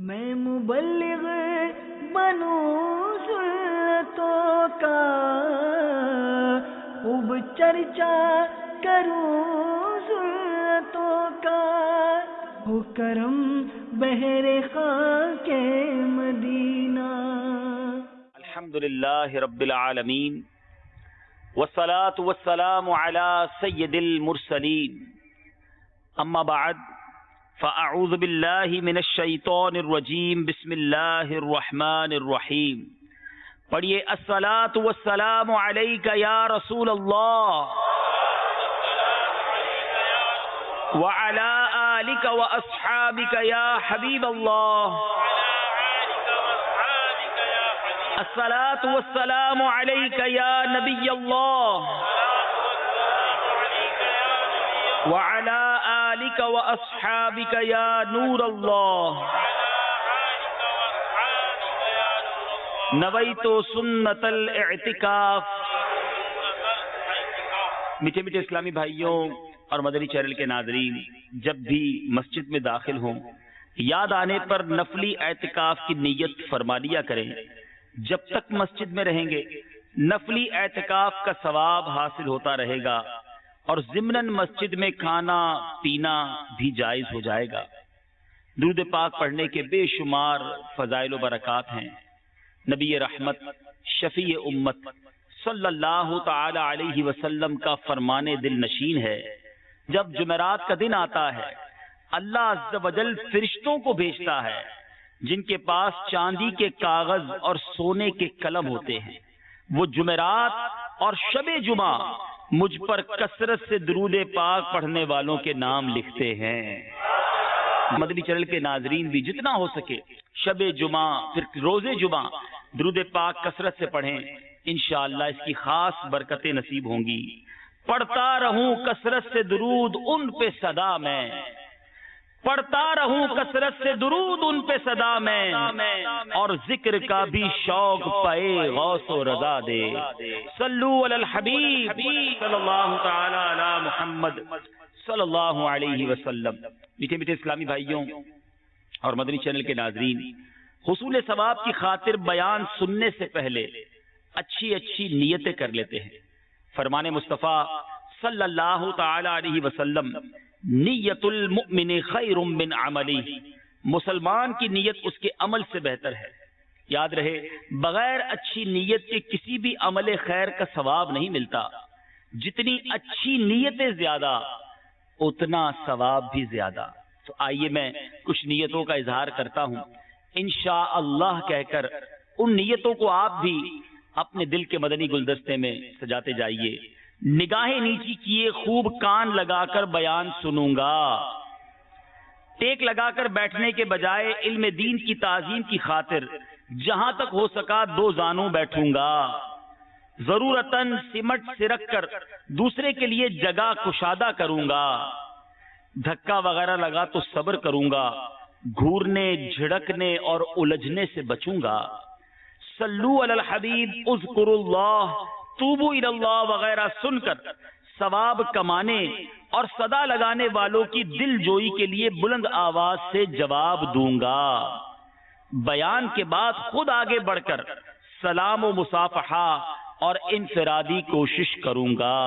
میں مبلغ بنوں سنتوں کا، خوب چرچا کروں سنتوں کا، ہو کرم بہر خاک مدینہ۔ الحمدللہ رب العالمین والصلاة والسلام على سید المرسلین، اما بعد فاعوذ باللہ من الشیطان الرجیم، بسم اللہ الرحمن الرحیم۔ پڑھیے الصلاة والسلام علیک یا رسول اللہ وعلی آلک واصحابک یا حبیب اللہ۔ الصلاة والسلام علیک یا نبی اللہ وعلی آلک واصحابک یا نور اللہ۔ نویت سنت الاعتکاف۔ میٹھے میٹھے اسلامی بھائیوں اور مدنی چینل کے ناظرین، جب بھی مسجد میں داخل ہوں یاد آنے پر نفلی اعتکاف کی نیت فرما لیا کریں۔ جب تک مسجد میں رہیں گے نفلی اعتکاف کا ثواب حاصل ہوتا رہے گا، اور ضمناً مسجد میں کھانا پینا بھی جائز ہو جائے گا۔ درود پاک پڑھنے کے بے شمار فضائل و برکات ہیں۔ نبی رحمت شفیع امت صلی اللہ تعالی علیہ وسلم کا فرمان دل نشین ہے، جب جمعرات کا دن آتا ہے اللہ عز و جل فرشتوں کو بھیجتا ہے جن کے پاس چاندی کے کاغذ اور سونے کے قلم ہوتے ہیں۔ وہ جمعرات اور شب جمعہ مجھ پر کثرت سے درود پاک پڑھنے والوں کے نام لکھتے ہیں۔ مدنی چینل کے ناظرین بھی جتنا ہو سکے شب جمعہ پھر روز جمعہ درود پاک کثرت سے پڑھیں، انشاءاللہ اس کی خاص برکتیں نصیب ہوں گی۔ پڑھتا رہوں کثرت سے درود ان پہ صدا میں، پڑھتا رہوں کثرت سے درود ان پہ صدا میں، اور ذکر کا بھی شوق پائے غوث و رضا دے۔ صلو علی الحبیب صلی اللہ تعالی علی محمد صلی اللہ علیہ وسلم۔ میٹھے میٹھے اسلامی بھائیوں اور مدنی چینل کے ناظرین، حصول ثواب کی خاطر بیان سننے سے پہلے اچھی اچھی نیتیں کر لیتے ہیں۔ فرمان مصطفیٰ صلی اللہ تعالی علیہ وسلم، نیت المؤمن خیر من عملی، مسلمان کی نیت اس کے عمل سے بہتر ہے۔ یاد رہے بغیر اچھی نیت کے کسی بھی عمل خیر کا ثواب نہیں ملتا۔ جتنی اچھی نیتیں زیادہ اتنا ثواب بھی زیادہ۔ تو آئیے میں کچھ نیتوں کا اظہار کرتا ہوں، انشاءاللہ کہہ کر ان نیتوں کو آپ بھی اپنے دل کے مدنی گلدستے میں سجاتے جائیے۔ نگاہیں نیچی کیے خوب کان لگا کر بیان سنوں گا، ٹیک لگا کر بیٹھنے کے بجائے علم دین کی تعظیم کی خاطر جہاں تک ہو سکا دو زانوں بیٹھوں گا، ضرورتاً سمٹ سرک کر دوسرے کے لیے جگہ کشادہ کروں گا، دھکا وغیرہ لگا تو صبر کروں گا، گھورنے جھڑکنے اور الجھنے سے بچوں گا۔ صلو علی الحبیب اذکر اللہ توبو الی اللہ وغیرہ سن کر ثواب کمانے اور صدا لگانے والوں کی دل جوئی کے لیے بلند آواز سے جواب دوں گا۔ بیان کے بعد خود آگے بڑھ کر سلام و مصافحہ اور انفرادی کوشش کروں گا۔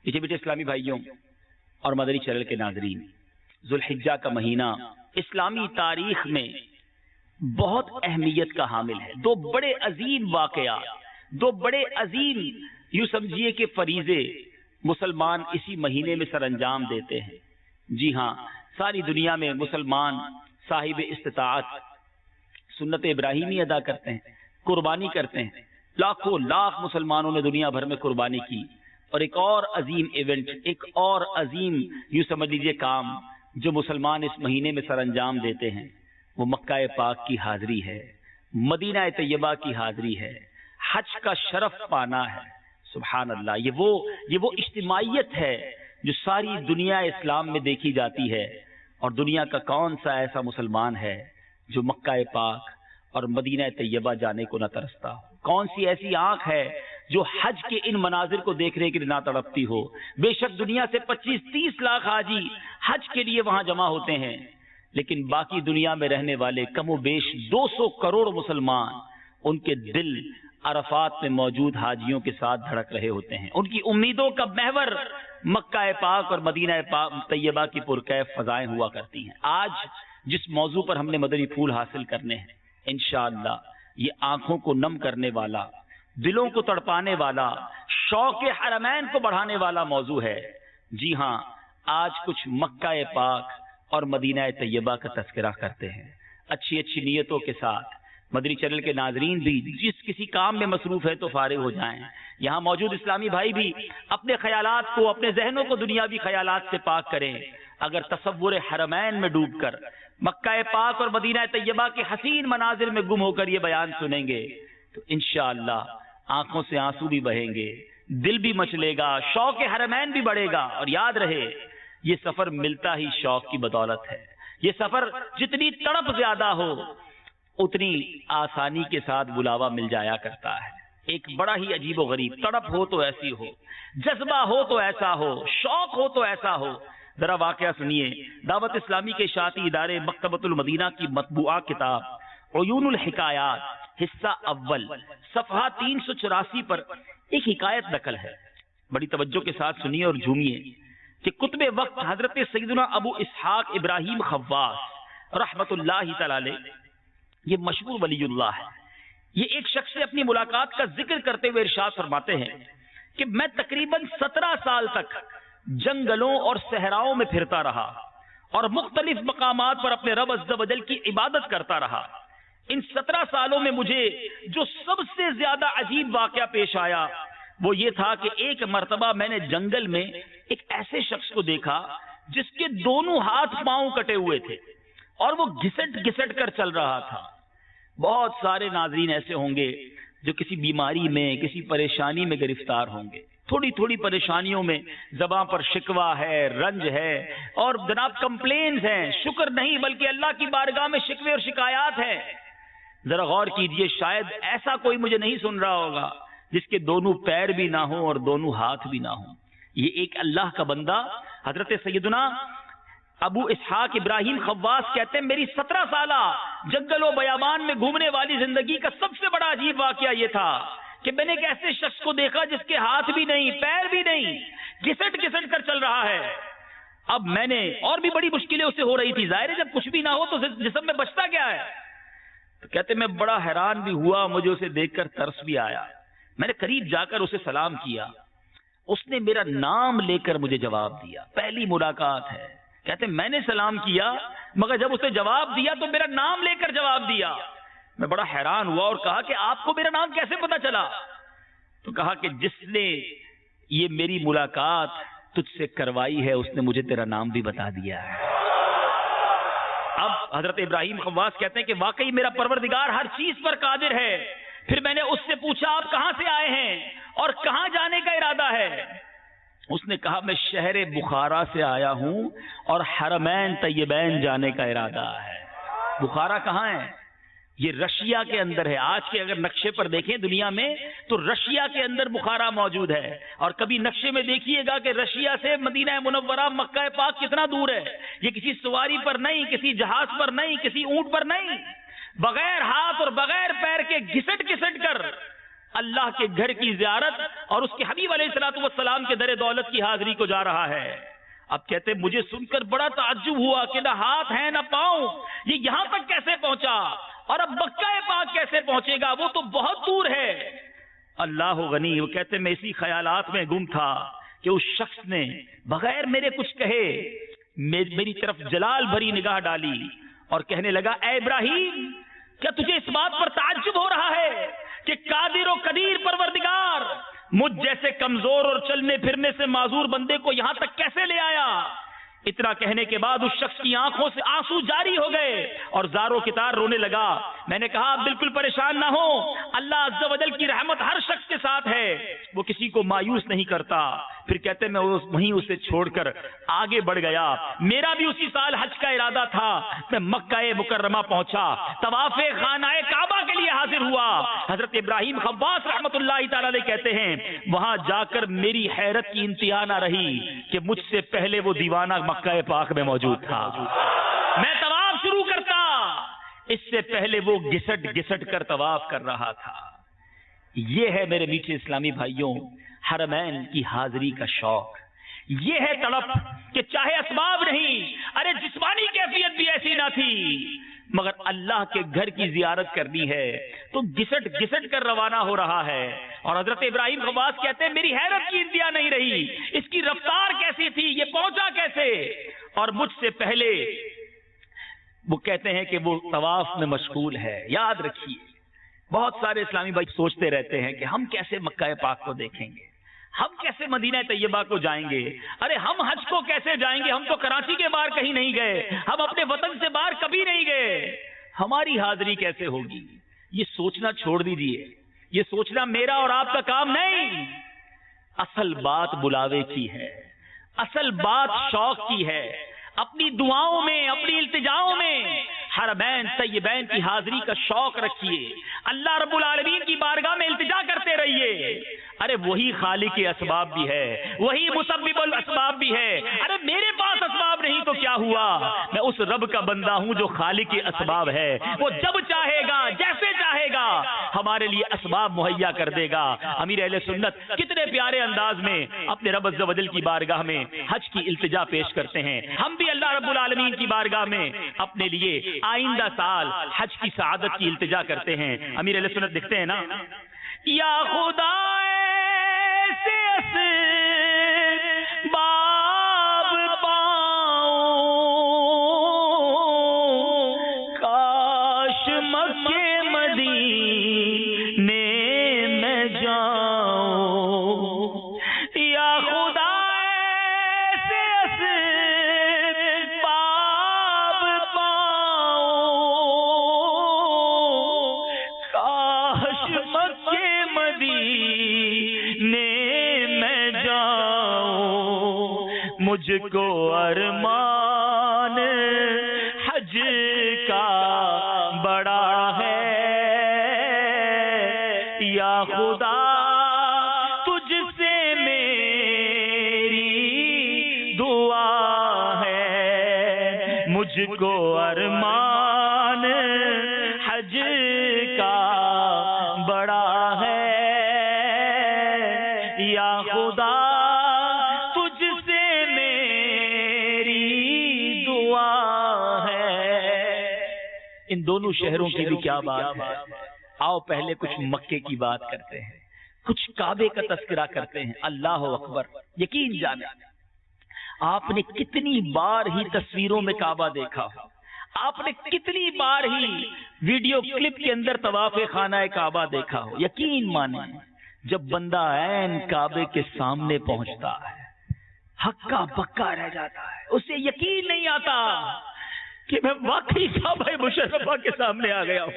میٹھے میٹھے اسلامی بھائیوں اور مدنی چینل کے ناظرین، ذوالحجہ کا مہینہ اسلامی تاریخ میں بہت اہمیت کا حامل ہے۔ دو بڑے عظیم واقعات، دو بڑے عظیم یوں سمجھیے کہ فریضے مسلمان اسی مہینے میں سر انجام دیتے ہیں۔ جی ہاں، ساری دنیا میں مسلمان صاحب استطاعت سنت ابراہیمی ادا کرتے ہیں، قربانی کرتے ہیں۔ لاکھوں لاکھ مسلمانوں نے دنیا بھر میں قربانی کی۔ اور ایک اور عظیم ایونٹ، ایک اور عظیم یوں سمجھ لیجیے کام جو مسلمان اس مہینے میں سر انجام دیتے ہیں، وہ مکہ پاک کی حاضری ہے، مدینہ طیبہ کی حاضری ہے، حج کا شرف پانا ہے۔ سبحان اللہ، یہ وہ اجتماعیت ہے جو ساری دنیا اسلام میں دیکھی جاتی ہے۔ اور دنیا کا کون سا ایسا مسلمان ہے جو مکہ پاک اور مدینہ طیبہ جانے کو نہ ترستا ہو؟ کون سی ایسی آنکھ ہے جو حج کے ان مناظر کو دیکھنے کے لیے نہ تڑپتی ہو؟ بے شک دنیا سے 25-30 لاکھ حاجی حج کے لیے وہاں جمع ہوتے ہیں، لیکن باقی دنیا میں رہنے والے کم و بیش 200 کروڑ مسلمان ان کے دل عرفات میں موجود حاجیوں کے ساتھ دھڑک رہے ہوتے ہیں. ان کی امیدوں کا محور مکہ پاک اور مدینہ پاک طیبہ کی پرکیف فضائیں ہوا کرتی ہیں. آج جس موضوع پر ہم نے مدنی پھول حاصل کرنے ہیں انشاءاللہ یہ آنکھوں کو نم کرنے والا، دلوں کو تڑپانے والا، شوق حرمین کو بڑھانے والا موضوع ہے. جی ہاں، آج کچھ مکہ پاک اور مدینہ طیبہ کا تذکرہ کرتے ہیں اچھی اچھی نیتوں کے ساتھ. مدنی چینل کے ناظرین بھی جس کسی کام میں مصروف ہے تو فارغ ہو جائیں. یہاں موجود اسلامی بھائی بھی اپنے خیالات کو، اپنے ذہنوں کو دنیاوی خیالات سے پاک کریں. اگر تصور حرمین میں ڈوب کر مکہ پاک اور مدینہ طیبہ کے حسین مناظر میں گم ہو کر یہ بیان سنیں گے تو انشاءاللہ آنکھوں سے آنسو بھی بہیں گے، دل بھی مچلے گا، شوق حرمین بھی بڑھے گا. اور یاد رہے یہ سفر ملتا ہی شوق کی بدولت ہے. یہ سفر جتنی تڑپ زیادہ ہو اتنی آسانی کے ساتھ بلاوا مل جایا کرتا ہے. ایک بڑا ہی عجیب و غریب تڑپ ہو تو ایسی ہو، جذبہ ہو تو ایسا ہو، شوق ہو تو ایسا ہو. ذرا واقعہ سنیے. دعوت اسلامی کے اشاعتی ادارے مکتبۃ المدینہ کی مطبوعہ کتاب عیون الحکایات حصہ اول صفحہ 384 پر ایک حکایت نقل ہے. بڑی توجہ کے ساتھ سنیے اور جھومیے کہ کتب وقت حضرت سیدنا ابو اسحاق ابراہیم خواص رحمت اللہ تعالی علیہ، یہ مشہور ولی اللہ ہے. یہ ایک شخص سے اپنی ملاقات کا ذکر کرتے ہوئے ارشاد فرماتے ہیں کہ میں تقریباً 17 سال تک جنگلوں اور صحراؤں میں پھرتا رہا اور مختلف مقامات پر اپنے رب عز و جل کی عبادت کرتا رہا. ان 17 سالوں میں مجھے جو سب سے زیادہ عجیب واقعہ پیش آیا وہ یہ تھا کہ ایک مرتبہ میں نے جنگل میں ایک ایسے شخص کو دیکھا جس کے دونوں ہاتھ پاؤں کٹے ہوئے تھے اور وہ گھسٹ گھسٹ کر چل رہا تھا. بہت سارے ناظرین ایسے ہوں گے جو کسی بیماری میں، کسی پریشانی میں گرفتار ہوں گے. تھوڑی تھوڑی پریشانیوں میں زباں پر شکوہ ہے، رنج ہے اور جناب کمپلینز ہیں. شکر نہیں بلکہ اللہ کی بارگاہ میں شکوے اور شکایات ہیں. ذرا غور کیجئے، شاید ایسا کوئی مجھے نہیں سن رہا ہوگا جس کے دونوں پیر بھی نہ ہوں اور دونوں ہاتھ بھی نہ ہوں. یہ ایک اللہ کا بندہ حضرت سیدنا ابو اسحاق ابراہیم خواص کہتے ہیں میری 17 سالہ جنگل و بیابان میں گھومنے والی زندگی کا سب سے بڑا عجیب واقعہ یہ تھا کہ میں نے ایک ایسے شخص کو دیکھا جس کے ہاتھ بھی نہیں، پیر بھی نہیں، گھسٹ گھسٹ کر چل رہا ہے. اب میں نے اور بھی بڑی مشکلیں اسے ہو رہی تھی. ظاہر ہے جب کچھ بھی نہ ہو تو جسم میں بچتا کیا ہے. تو کہتے میں بڑا حیران بھی ہوا، مجھے اسے دیکھ کر ترس بھی آیا. میں نے قریب جا کر اسے سلام کیا. اس نے میرا نام لے کر مجھے جواب دیا. پہلی ملاقات ہے. کہتے میں نے سلام کیا مگر جب اس نے جواب دیا تو میرا نام لے کر جواب دیا. میں بڑا حیران ہوا اور کہا کہ آپ کو میرا نام کیسے پتا چلا؟ تو کہا کہ جس نے یہ میری ملاقات تجھ سے کروائی ہے اس نے مجھے تیرا نام بھی بتا دیا ہے. اب حضرت ابراہیم خواص کہتے ہیں کہ واقعی میرا پروردگار ہر چیز پر قادر ہے. پھر میں نے اس سے پوچھا آپ کہاں سے آئے ہیں اور کہاں جانے کا ارادہ ہے؟ اس نے کہا میں شہر بخارا سے آیا ہوں اور حرمین طیبین جانے کا ارادہ ہے. بخارا کہاں ہے؟ یہ رشیا کے اندر ہے. آج کے اگر نقشے پر دیکھیں دنیا میں تو رشیا کے اندر بخارا موجود ہے. اور کبھی نقشے میں دیکھیے گا کہ رشیا سے مدینہ منورہ مکہ پاک کتنا دور ہے. یہ کسی سواری پر نہیں، کسی جہاز پر نہیں، کسی اونٹ پر نہیں، بغیر ہاتھ اور بغیر پیر کے گھسٹ گھسٹ کر اللہ کے گھر کی زیارت اور اس کے حبیب علیہ الصلوۃ والسلام کے در دولت کی حاضری کو جا رہا ہے. اب کہتے مجھے سن کر بڑا تعجب ہوا کہ نہ ہاتھ ہے نہ پاؤں، یہ یہاں تک کیسے پہنچا اور اب مکہ پاک کیسے پہنچے گا؟ وہ تو بہت دور ہے. اللہ غنی. وہ کہتے میں اسی خیالات میں گم تھا کہ اس شخص نے بغیر میرے کچھ کہے میری طرف جلال بھری نگاہ ڈالی اور کہنے لگا اے ابراہیم کیا تجھے اس بات پر تعجب ہو رہا ہے کہ قادر و قدیر پروردگار مجھ جیسے کمزور اور چلنے پھرنے سے معذور بندے کو یہاں تک کیسے لے آیا؟ اتنا کہنے کے بعد اس شخص کی آنکھوں سے آنسو جاری ہو گئے اور زاروں کی طرح رونے لگا. میں نے کہا آپ بالکل پریشان نہ ہو، اللہ عز و جل کی رحمت ہر شخص کے ساتھ ہے، وہ کسی کو مایوس نہیں کرتا. پھر کہتے میں وہیں اسے چھوڑ کر آگے بڑھ گیا. میرا بھی اسی سال حج کا ارادہ تھا. میں مکہ مکرمہ پہنچا، طواف خانہ کعبہ کے لیے حاضر ہوا. حضرت ابراہیم خواص رحمت اللہ تعالی علیہ کہتے ہیں وہاں جا کر میری حیرت کی انتہا نہ رہی کہ مجھ سے پہلے وہ دیوانہ مکہ پاک میں موجود تھا. میں طواف اس سے پہلے وہ گھسٹ گھسٹ کر طواف کر رہا تھا۔ یہ ہے میرے میٹھے اسلامی بھائیوں حرمین کی حاضری کا شوق، یہ ہے تڑپ کہ چاہے اسباب نہیں، ارے جسمانی کیفیت بھی ایسی نہ تھی، مگر اللہ کے گھر کی زیارت کرنی ہے تو گھسٹ گھسٹ کر روانہ ہو رہا ہے۔ اور حضرت ابراہیم خواص کہتے ہیں میری حیرت کی انتہا نہیں رہی، اس کی رفتار کیسی تھی، یہ پہنچا کیسے؟ اور مجھ سے پہلے وہ کہتے ہیں کہ وہ طواف میں مشغول ہے۔ یاد رکھیے بہت سارے اسلامی بھائی سوچتے رہتے ہیں کہ ہم کیسے مکہ پاک کو دیکھیں گے، ہم کیسے مدینہ طیبہ کو جائیں گے، ارے ہم حج کو کیسے جائیں گے، ہم تو کراچی کے باہر کہیں نہیں گئے، ہم اپنے وطن سے باہر کبھی نہیں گئے، ہماری حاضری کیسے ہوگی؟ یہ سوچنا چھوڑ دیجیے، یہ سوچنا میرا اور آپ کا کام نہیں۔ اصل بات بلاوے کی ہے، اصل بات شوق کی ہے۔ اپنی دعاؤں میں، اپنی التجاؤں میں حرمین طیبین کی حاضری کا شوق رکھیے، اللہ رب العالمین کی بارگاہ میں التجا کرتے رہیے۔ ارے وہی خالق اسباب بھی ہے، وہی مسبب الاسباب بھی ہے۔ ارے میرے پاس اسباب نہیں تو کیا ہوا، میں اس رب کا بندہ ہوں جو خالق اسباب ہے، وہ جب چاہے گا جیسے چاہے گا ہمارے لیے اسباب مہیا کر دے گا۔ امیر اہل سنت کتنے پیارے انداز میں اپنے رب عز و جل کی بارگاہ میں حج کی التجا پیش کرتے ہیں۔ ہم بھی اللہ رب العالمین کی بارگاہ میں اپنے لیے آئندہ سال حج کی سعادت کی التجا کرتے ہیں۔ امیر اہل سنت لکھتے ہیں نا، یا خدا باب پاؤں کاش مکے مدینے میں جاؤں، یا خدا باب پاؤں کاش مکے مدینے مجھ کو ارمان حج کا بڑا ہے، یا خدا تجھ سے میری دعا ہے، مجھ کو ارمان حج کا بڑا ہے، یا خدا ان دونوں شہروں کی بھی کیا بات ہے۔ آؤ پہلے کچھ مکے کی بات کرتے ہیں، کچھ کعبے کا تذکرہ کرتے ہیں۔ اللہ اکبر، یقین جانے آپ نے کتنی بار ہی تصویروں میں کعبہ دیکھا ہو، آپ نے کتنی بار ہی ویڈیو کلپ کے اندر طواف خانہ کعبہ دیکھا ہو، یقین مانیں جب بندہ عین کعبے کے سامنے پہنچتا ہے ہکا بکا رہ جاتا ہے، اسے یقین نہیں آتا کہ میں واقعی کعبہ مشرفہ کے سامنے آ گیا ہوں،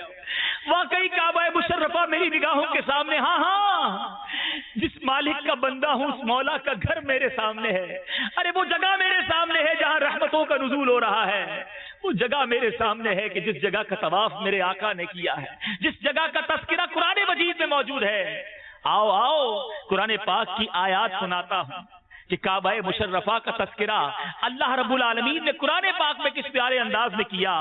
واقعی کعبہ مشرفہ میری نگاہوں کے سامنے، ہاں جس مالک کا بندہ ہوں اس مولا کا گھر میرے سامنے ہے، ارے وہ جگہ میرے سامنے ہے جہاں رحمتوں کا نزول ہو رہا ہے، وہ جگہ میرے سامنے ہے کہ جس جگہ کا طواف میرے آقا نے کیا ہے، جس جگہ کا تذکرہ قرآن مجید میں موجود ہے۔ آؤ آؤ قرآن پاک کی آیات سناتا ہوں کہ کعبہ مشرفہ کا تذکرہ اللہ رب العالمین نے قرآن پاک میں کس پیارے انداز میں کیا۔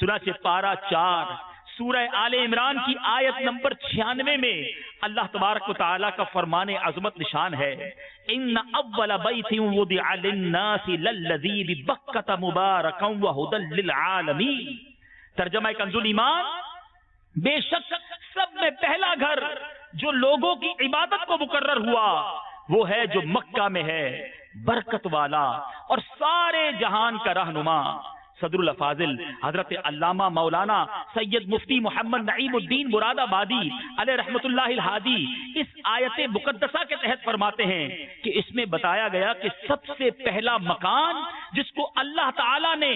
چنانچہ پارہ 4 سورہ آل عمران کی آیت نمبر 96 میں اللہ تبارک و تعالیٰ کا فرمان عظمت نشان ہے، ان اول بیت وضع للناس للذی ببکۃ مبارکا وہدی للعالمین۔ ترجمہ کنز الایمان، بے شک سب میں پہلا گھر جو لوگوں کی عبادت کو مقرر ہوا وہ ہے جو مکہ میں ہے، برکت والا اور سارے جہان کا رہنما۔ صدر الافاضل حضرت علامہ مولانا سید مفتی محمد نعیم الدین مراد آبادی علیہ رحمت اللہ الہادی اس آیت مقدسہ کے تحت فرماتے ہیں کہ اس میں بتایا گیا کہ سب سے پہلا مکان جس کو اللہ تعالیٰ نے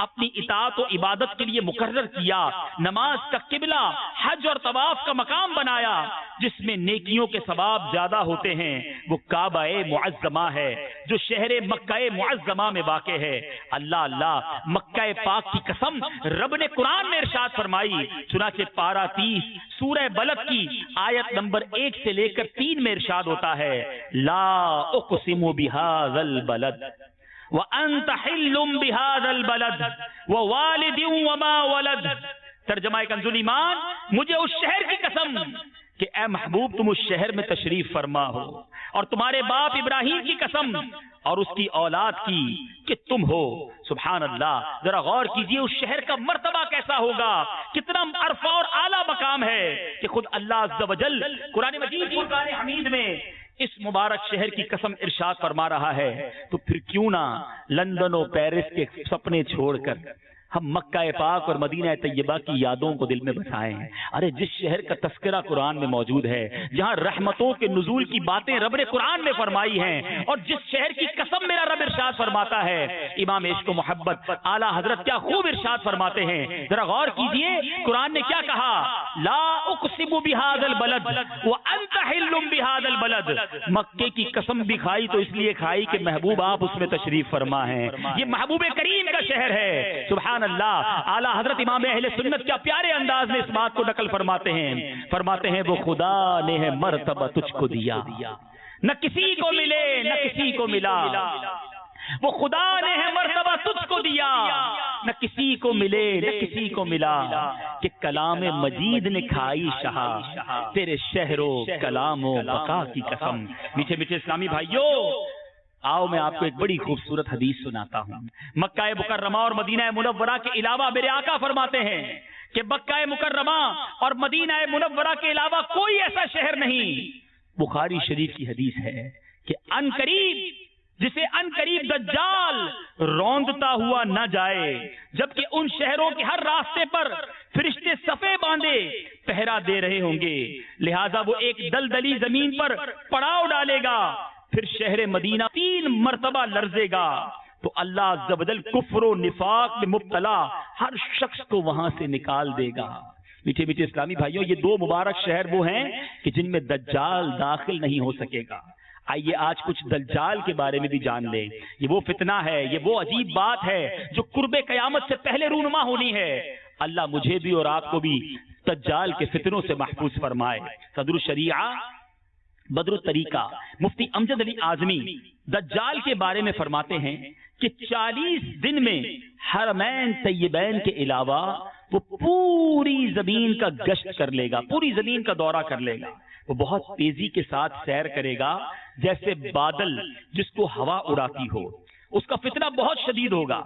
اپنی اطاعت و عبادت کے لیے مقرر کیا، نماز کا قبلہ، حج اور طواف کا مقام بنایا، جس میں نیکیوں کے ثواب زیادہ ہوتے ہیں، وہ کعبہ معظمہ ہے جو شہر مکہ معظمہ میں واقع ہے۔ اللہ اللہ، مکہ پاک کی قسم رب نے قرآن میں ارشاد فرمائی، چنانچہ پارہ 30 سورہ بلد کی آیت نمبر 1 سے لے کر 3 میں ارشاد ہوتا ہے، لا اقسم بہذا البلد وانت حل بہذا البلد ووالد وما ولد۔ ترجمہ کنزُل ایمان، مجھے اس شہر کی قسم کہ اے محبوب تم اس شہر میں تشریف فرما ہو، اور تمہارے باپ ابراہیم کی قسم اور اس کی اولاد کی کہ تم ہو۔ سبحان اللہ، ذرا غور کیجئے اس شہر کا مرتبہ کیسا ہوگا، کتنا عرفہ اور اعلیٰ مقام ہے کہ خود اللہ عز و جل قرآن مجید فرقان حمید میں اس مبارک شہر کی قسم ارشاد فرما رہا ہے۔ تو پھر کیوں نہ لندن و پیرس کے سپنے چھوڑ کر ہم مکہ پاک اور مدینہ طیبہ کی یادوں کو دل میں بسائیں۔ ارے جس شہر کا تذکرہ قرآن میں موجود ہے، جہاں رحمتوں کے نزول کی باتیں رب نے قرآن میں فرمائی ہیں، اور جس شہر کی قسم میرا رب ارشاد فرماتا ہے، امام عشق و محبت اعلیٰ حضرت کیا خوب ارشاد فرماتے ہیں، ذرا غور کیجئے قرآن نے کیا کہا، لا اقسم بہذا البلد وانت حل بہذا البلد، مکے کی قسم بھی کھائی تو اس لیے کھائی کہ محبوب آپ اس میں تشریف فرما ہیں، یہ محبوب کریم کا شہر ہے۔ سبحان اللہ، اعلیٰ حضرت امام اہل سنت کیا پیارے انداز میں اس بات کو نقل فرماتے ہیں وہ خدا نے ہے مرتبہ تجھ کو دیا، نہ کسی کو ملے نہ کسی کو ملا، وہ خدا نے ہے مرتبہ تجھ کو دیا، نہ کسی کو ملے نہ کسی کو ملا، کہ کلام مجید نے کھائی شہا تیرے شہر و کلام و بقا کی قسم۔ میٹھے میٹھے اسلامی بھائیوں، آؤ میں آپ کو ایک بڑی خوبصورت حدیث سناتا ہوں۔ مکہ مکرمہ اور مدینہ منورہ کے علاوہ میرے آقا فرماتے ہیں کہ مکہ مکرمہ اور مدینہ منورہ کے علاوہ کوئی ایسا شہر نہیں۔ بخاری شریف کی حدیث ہے کہ ان قریب جسے ان قریب دجال روندتا ہوا نہ جائے، جبکہ ان شہروں کے ہر راستے پر فرشتے صفے باندھے پہرا دے رہے ہوں گے، لہذا وہ ایک دلدلی زمین پر پڑاؤ ڈالے گا، پھر شہر مدینہ 3 مرتبہ لرزے گا، تو اللہ عز و جل کفر و نفاق میں مبتلا ہر شخص کو وہاں سے نکال دے گا۔ میٹھے میٹھے اسلامی بھائیوں، یہ 2 مبارک شہر وہ ہیں کہ جن میں دجال داخل نہیں ہو سکے گا۔ آئیے آج کچھ دجال کے بارے میں بھی جان لیں۔ یہ وہ فتنہ ہے، یہ وہ عجیب بات ہے جو قرب قیامت سے پہلے رونما ہونی ہے۔ اللہ مجھے بھی اور آپ کو بھی دجال کے فتنوں سے محفوظ فرمائے۔ صدر الشریعہ بدر الطریقہ مفتی امجد علی اعظمی دجال کے بارے میں فرماتے ہیں کہ 40 دن میں حرمین طیبین کے علاوہ وہ پوری زمین کا گشت کر لے گا، پوری زمین کا دورہ کر لے گا، وہ بہت تیزی کے ساتھ سیر کرے گا جیسے بادل جس کو ہوا اڑاتی ہو، اس کا فتنہ بہت شدید ہوگا،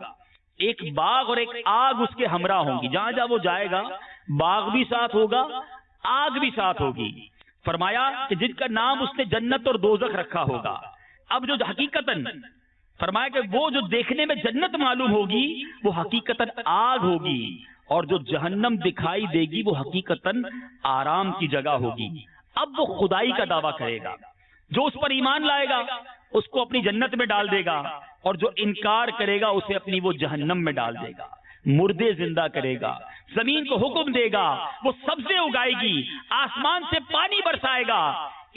ایک باغ اور ایک آگ اس کے ہمراہ ہوں گی، جہاں جہاں وہ جائے گا باغ بھی ساتھ ہوگا، آگ بھی ساتھ ہوگی۔ فرمایا کہ جن کا نام اس نے جنت اور دوزخ رکھا ہوگا۔ اب جو حقیقتاً فرمایا کہ وہ جو دیکھنے میں جنت معلوم ہوگی وہ حقیقتاً آگ ہوگی، اور جو جہنم دکھائی دے گی وہ حقیقتاً آرام کی جگہ ہوگی۔ اب وہ خدائی کا دعویٰ کرے گا، جو اس پر ایمان لائے گا اس کو اپنی جنت میں ڈال دے گا، اور جو انکار کرے گا اسے اپنی وہ جہنم میں ڈال دے گا۔ مردے زندہ کرے گا، زمین کو حکم دے گا، وہ سبزے اگائے گی، آسمان سے پانی برسائے گا۔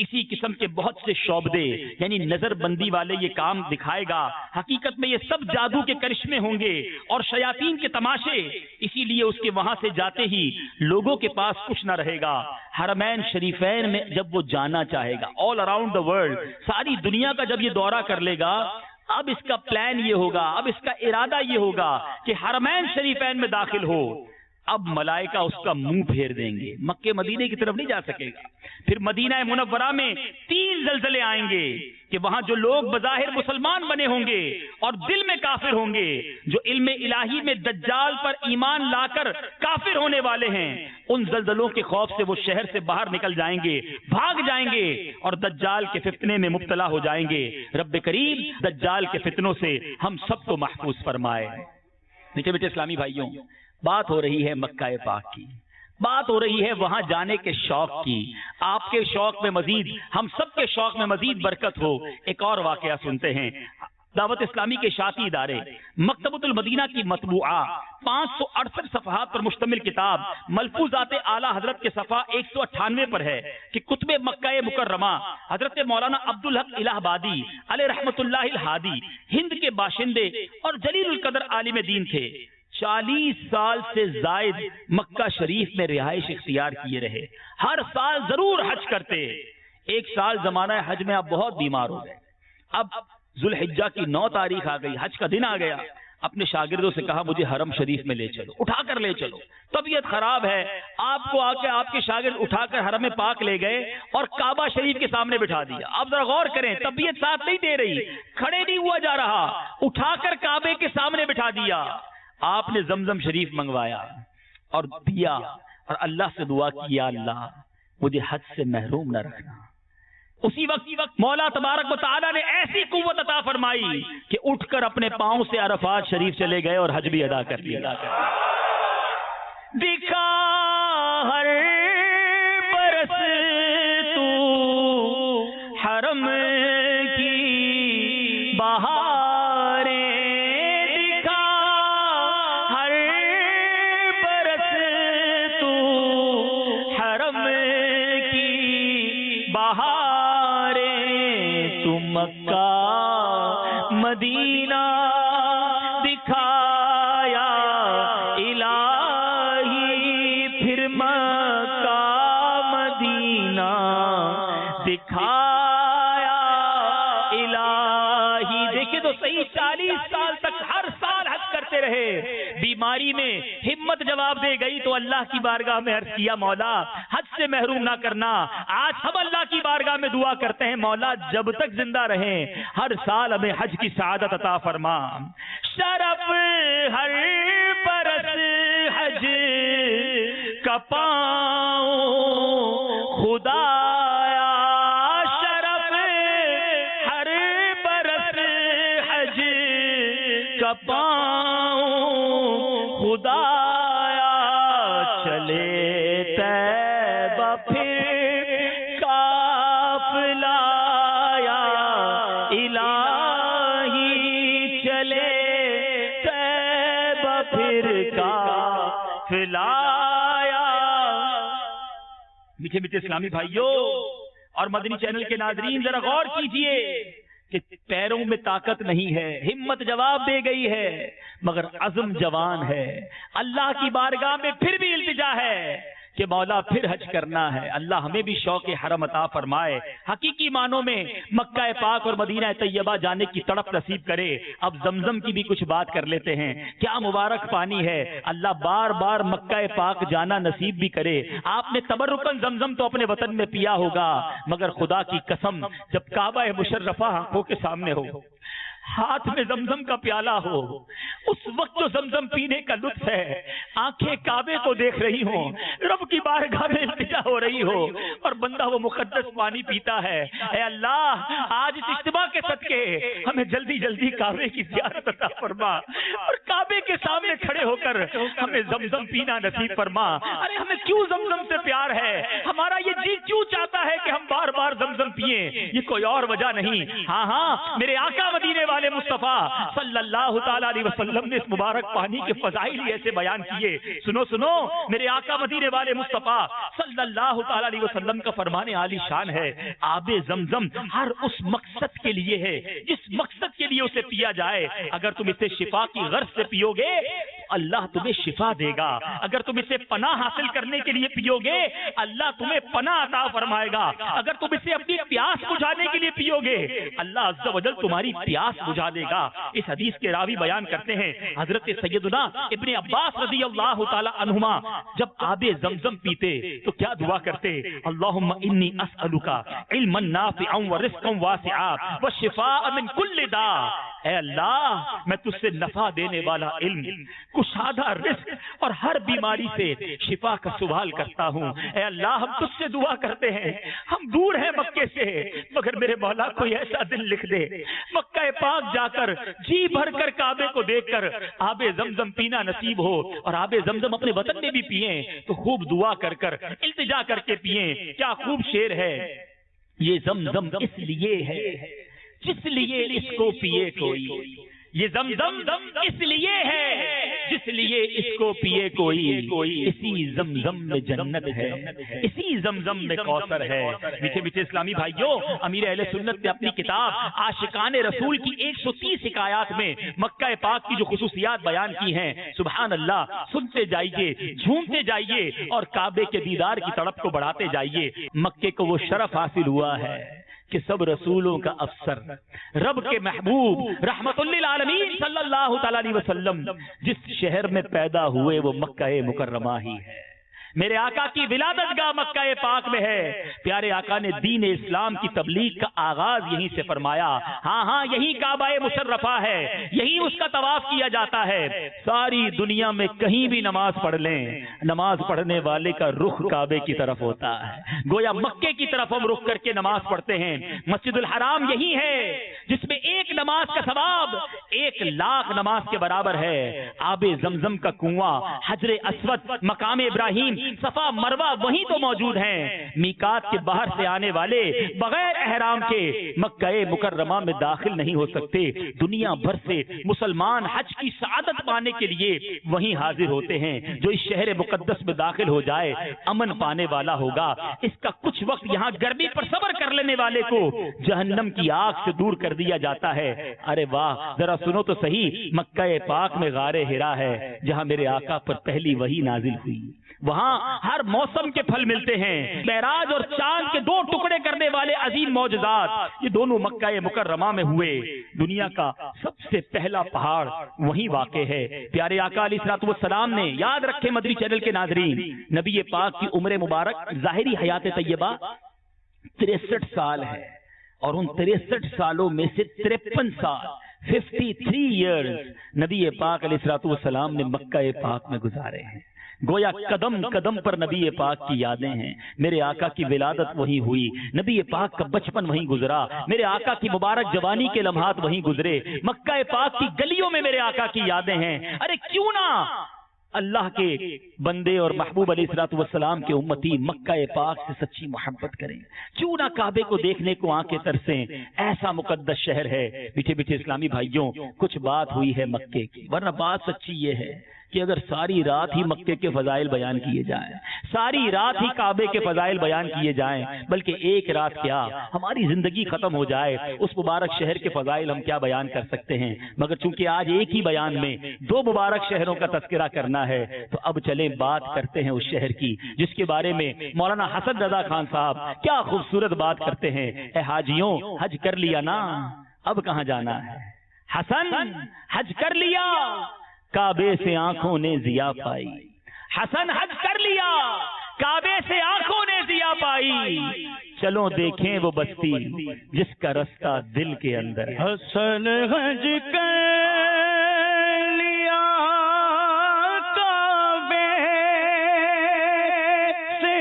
اسی قسم کے بہت سے شعبدے یعنی نظر بندی والے یہ کام دکھائے گا، حقیقت میں یہ سب جادو کے کرشمے ہوں گے اور شیاطین کے تماشے، اسی لیے اس کے وہاں سے جاتے ہی لوگوں کے پاس کچھ نہ رہے گا۔ حرمین شریفین میں جب وہ جانا چاہے گا، آل اراؤنڈ دا ورلڈ، ساری دنیا کا جب یہ دورہ کر لے گا، اب اس کا پلان یہ ہوگا، اب اس کا ارادہ یہ ہوگا کہ حرمین شریفین میں داخل ہو۔ اب ملائکہ اس کا منہ پھیر دیں گے، مکے مدینے کی طرف نہیں جا سکے گا۔ پھر مدینہ منورہ میں 3 زلزلے آئیں گے کہ وہاں جو لوگ بظاہر مسلمان بنے ہوں گے اور دل میں کافر ہوں گے، جو علم الہی میں دجال پر ایمان لا کر کافر ہونے والے ہیں، ان زلزلوں کے خوف سے وہ شہر سے باہر نکل جائیں گے، بھاگ جائیں گے اور دجال کے فتنے میں مبتلا ہو جائیں گے۔ رب کریم دجال کے فتنوں سے ہم سب کو محفوظ فرمائے۔ میٹھے میٹھے اسلامی بھائیوں، بات ہو رہی ہے مکہ پاک کی، بات ہو رہی ہے وہاں جانے کے شوق کی۔ آپ کے شوق میں مزید، ہم سب کے شوق میں مزید برکت ہو۔ ایک اور واقعہ سنتے ہیں۔ دعوت اسلامی کے شاطی ادارے مکتبۃ المدینہ کی مطبوعہ 568 صفحات پر مشتمل کتاب ملفوظات اعلیٰ حضرت کے صفحہ 198 پر ہے کہ کتب مکہ مکرمہ حضرت مولانا عبدالحق الہ آبادی علیہ رحمت اللہ الہادی ہند کے باشندے اور جلیل القدر عالم دین تھے۔ 40 سال سے زائد مکہ شریف میں رہائش اختیار کیے رہے، ہر سال ضرور حج کرتے۔ ایک سال زمانہ حج میں آپ بہت بیمار ہو گئے، اب ذوالحجہ کی 9 تاریخ آ گئی، حج کا دن آ گیا، اپنے شاگردوں سے کہا مجھے حرم شریف میں لے چلو، اٹھا کر لے چلو، طبیعت خراب ہے، آپ کو آ کے آپ کے شاگرد اٹھا کر حرم پاک لے گئے اور کعبہ شریف کے سامنے بٹھا دیا۔ آپ ذرا غور کریں، طبیعت ساتھ نہیں دے رہی، کھڑے نہیں ہوا جا رہا، اٹھا کر کعبے کے سامنے بٹھا دیا۔ آپ نے زمزم شریف منگوایا اور دیا اور اللہ سے دعا کی، یا اللہ مجھے حج سے محروم نہ رکھنا۔ اسی وقت مولا تبارک و تعالیٰ نے ایسی قوت عطا فرمائی کہ اٹھ کر اپنے پاؤں سے عرفات شریف چلے گئے اور حج بھی ادا کر لیا۔ دکھا ہر برس تو حرم کی بہاریں، دکھا ہر برس تو حرم کی بہاریں، مکہ مدینہ دکھایا الہی، پھر مکہ مدینہ دکھایا الہی۔ دیکھیں تو صحیح 40 سال تک ہر سال حج کرتے رہے، بیماری میں ہمت جواب دے گئی تو اللہ کی بارگاہ میں عرض کیا مولا حج سے محروم نہ کرنا۔ آج ہم اللہ کی بارگاہ میں دعا کرتے ہیں مولا جب تک زندہ رہیں ہر سال ہمیں حج کی سعادت عطا فرما۔ شرف ہر برس حج کا پاؤں خدایا، شرف ہر برس حج کا پاؤں خدایا، چلے طیبہ پھر قافلہ یا الہی، چلے طیبہ پھر قافلہ یا۔ میٹھے میٹھے اسلامی بھائیوں اور مدنی چینل کے ناظرین، ذرا غور کیجئے کہ پیروں میں طاقت نہیں ہے، ہمت جواب دے گئی ہے، مگر عزم جوان ہے۔ اللہ کی بارگاہ میں پھر بھی التجا ہے کہ مولا پھر حج کرنا ہے، اللہ ہمیں بھی شوق حرم عطا فرمائے، حقیقی معنوں میں مکہ پاک اور مدینہ طیبہ جانے کی تڑپ نصیب کرے۔ اب زمزم کی بھی کچھ بات کر لیتے ہیں، کیا مبارک پانی ہے، اللہ بار بار مکہ پاک جانا نصیب بھی کرے۔ آپ نے تبرکن زمزم تو اپنے وطن میں پیا ہوگا، مگر خدا کی قسم جب کعبہ مشرفہ آنکھوں کے سامنے ہو، ہاتھ میں زمزم کا پیالہ ہو، اس وقت جو زمزم پینے کا لطف ہے، آنکھیں کعبے کو دیکھ رہی ہوں، رب کی بارگاہ میں التجا ہو رہی ہو اور بندہ وہ مقدس پانی پیتا ہے۔ اے اللہ آج اس اجتماع کے صدقے ہمیں جلدی جلدی کعبے کی زیارت عطا فرما اور کعبے کے سامنے کھڑے ہو کر ہمیں زمزم پینا نصیب فرما۔ ارے ہمیں کیوں زمزم سے پیار ہے، ہمارا یہ جی کیوں چاہتا ہے کہ ہم بار بار زمزم پیئیں، یہ کوئی اور وجہ نہیں۔ ہاں میرے آقا مدینے والے مصطفیٰ صلی اللہ تعالیٰ علیہ وسلم نے اس مبارک پانی کے فضائل ایسے بیان کیے۔ سنو میرے آقا مدینے والے مصطفیٰ صلی اللہ تعالیٰ علیہ وسلم کا فرمان عالی شان ہے، آب زمزم ہر اس مقصد کے لیے ہے جس مقصد کے لیے اسے پیا جائے۔ اگر تم اسے شفا کی غرض سے پیو گے اللہ تمہیں شفا دے گا، اگر تم اسے پناہ حاصل کرنے کے لیے پیو گے اللہ تمہیں پناہ عطا فرمائے گا، اگر تم اسے اپنی پیاس بجھانے کے لیے پیو گے اللہ عز و جل تمہاری پیاس بجھا دے گا۔ اس حدیث کے راوی بیان کرتے ہیں حضرت سیدنا ابن عباس رضی اللہ تعالی عنہما جب آب زمزم پیتے تو کیا دعا کرتے، اللہم انی اسألک علما نافعا ورزقا واسعا وشفاء من کل داء۔ اے اللہ میں تجھ سے نفع دینے والا علم، کشادہ رزق اور ہر بیماری سے شفا کا سوال کرتا ہوں۔ اے اللہ ہم تجھ سے دعا کرتے ہیں، ہم دور ہیں مکے سے مگر میرے مولا کوئی ایسا دل لکھ دے مکہ پاک جا کر جی بھر کر کعبے کو دیکھ کر آب زمزم پینا نصیب ہو، اور آب زمزم اپنے وطن میں بھی پیئیں تو خوب دعا کر کر التجا کر کے پیئیں۔ کیا خوب شعر ہے، یہ زمزم اس لیے ہے جس لیے اس کو پیے کوئی، یہ زمزم اس لیے ہے جس لیے اس کو پیے کوئی، اسی زمزم میں جنت ہے، اسی زمزم میں کوثر ہے۔ میٹھے میٹھے اسلامی بھائیوں، امیر اہل سنت نے اپنی کتاب عاشقان رسول کی 130 حکایات میں مکہ پاک کی جو خصوصیات بیان کی ہیں، سبحان اللہ، سنتے جائیے، جھومتے جائیے اور کعبے کے دیدار کی تڑپ کو بڑھاتے جائیے۔ مکے کو وہ شرف حاصل ہوا ہے کہ سب رسولوں کا افسر رب کے محبوب رحمت للعالمین صلی اللہ تعالی علیہ وسلم جس شہر میں پیدا ہوئے وہ مکہ مکرمہ ہی ہے. میرے آقا کی ولادت گاہ مکہ پاک میں ہے. پیارے آقا نے دین اسلام کی تبلیغ کا آغاز یہیں سے فرمایا. ہاں یہی کعبہ مشرفہ ہے, یہی اس کا طواف کیا جاتا ہے. ساری دنیا میں کہیں بھی نماز پڑھ لیں, نماز پڑھنے والے کا رخ کعبے کی طرف ہوتا ہے. گویا مکے کی طرف ہم رخ کر کے نماز پڑھتے ہیں. مسجد الحرام یہی ہے جس میں ایک نماز کا ثواب 1,00,000 نماز کے برابر ہے. آب زمزم کا کنواں, حجر اسود, مقام ابراہیم, صفا مروہ وہیں تو موجود ہیں. میقات کے باہر سے آنے والے بغیر احرام کے مکہ مکرمہ میں داخل نہیں ہو سکتے. دنیا بھر سے مسلمان حج کی سعادت پانے کے لیے وہیں حاضر ہوتے ہیں. جو اس شہر مقدس میں داخل ہو جائے امن پانے والا ہوگا. اس کا کچھ وقت یہاں گرمی پر صبر کر لینے والے کو جہنم کی آگ سے دور کر دیا جاتا ہے. ارے واہ, ذرا سنو تو صحیح, مکہ پاک میں غار ہرا ہے جہاں میرے آقا پر پہلی وحی نازل ہوئی. وہاں ہر موسم کے پھل ملتے ہیں. معراج اور چاند کے 2 ٹکڑے کرنے والے عظیم معجزات یہ دونوں مکہ مکرمہ میں ہوئے. دنیا کا سب سے پہلا پہاڑ وہیں واقع ہے. پیارے آقا علیہ الصلوۃ والسلام نے, یاد رکھے مدری چینل کے ناظرین, نبی پاک کی عمر مبارک ظاہری حیات طیبہ 63 سال ہے اور ان 63 سالوں میں سے 53 سال 53 ایئرز نبی پاک علیہ الصلوۃ والسلام نے مکہ پاک میں گزارے ہیں. گویا قدم قدم پر نبی پاک کی یادیں ہیں. میرے آقا کی ولادت وہیں ہوئی, نبی پاک کا بچپن وہیں گزرا, میرے آقا کی مبارک جوانی کے لمحات وہیں گزرے. مکہ پاک کی گلیوں میں میرے آقا کی یادیں ہیں. ارے کیوں نہ اللہ کے بندے اور محبوب علیہ الصلوۃ والسلام کے امتی مکہ پاک سے سچی محبت کریں. کیوں نہ کعبے کو دیکھنے کو آنکھیں ترسیں. ایسا مقدس شہر ہے. میٹھے میٹھے اسلامی بھائیوں, کچھ بات ہوئی ہے مکے کی, ورنہ بات سچی یہ ہے کہ اگر ساری رات ہی مکے کے فضائل بیان کیے جائیں, ساری رات ہی کعبے کے فضائل بیان کیے جائیں, بلکہ ایک رات کیا ہماری زندگی ختم ہو جائے, اس مبارک شہر کے فضائل ہم کیا بیان کر سکتے ہیں. مگر چونکہ آج ایک ہی بیان میں 2 مبارک شہروں کا تذکرہ کرنا ہے تو اب چلیں بات کرتے ہیں اس شہر کی جس کے بارے میں مولانا حسن رضا خان صاحب کیا خوبصورت بات کرتے ہیں. اے حاجیوں, حج کر لیا نا, اب کہاں جانا ہے. حسن حج کر لیا, کعبے سے آنکھوں نے ضیا پائی. حسن حج کر لیا, کعبے سے آنکھوں نے ضیا پائی. چلو دیکھیں وہ بستی جس کا رستہ دل کے اندر. حسن حج کر لیا, کعبے سے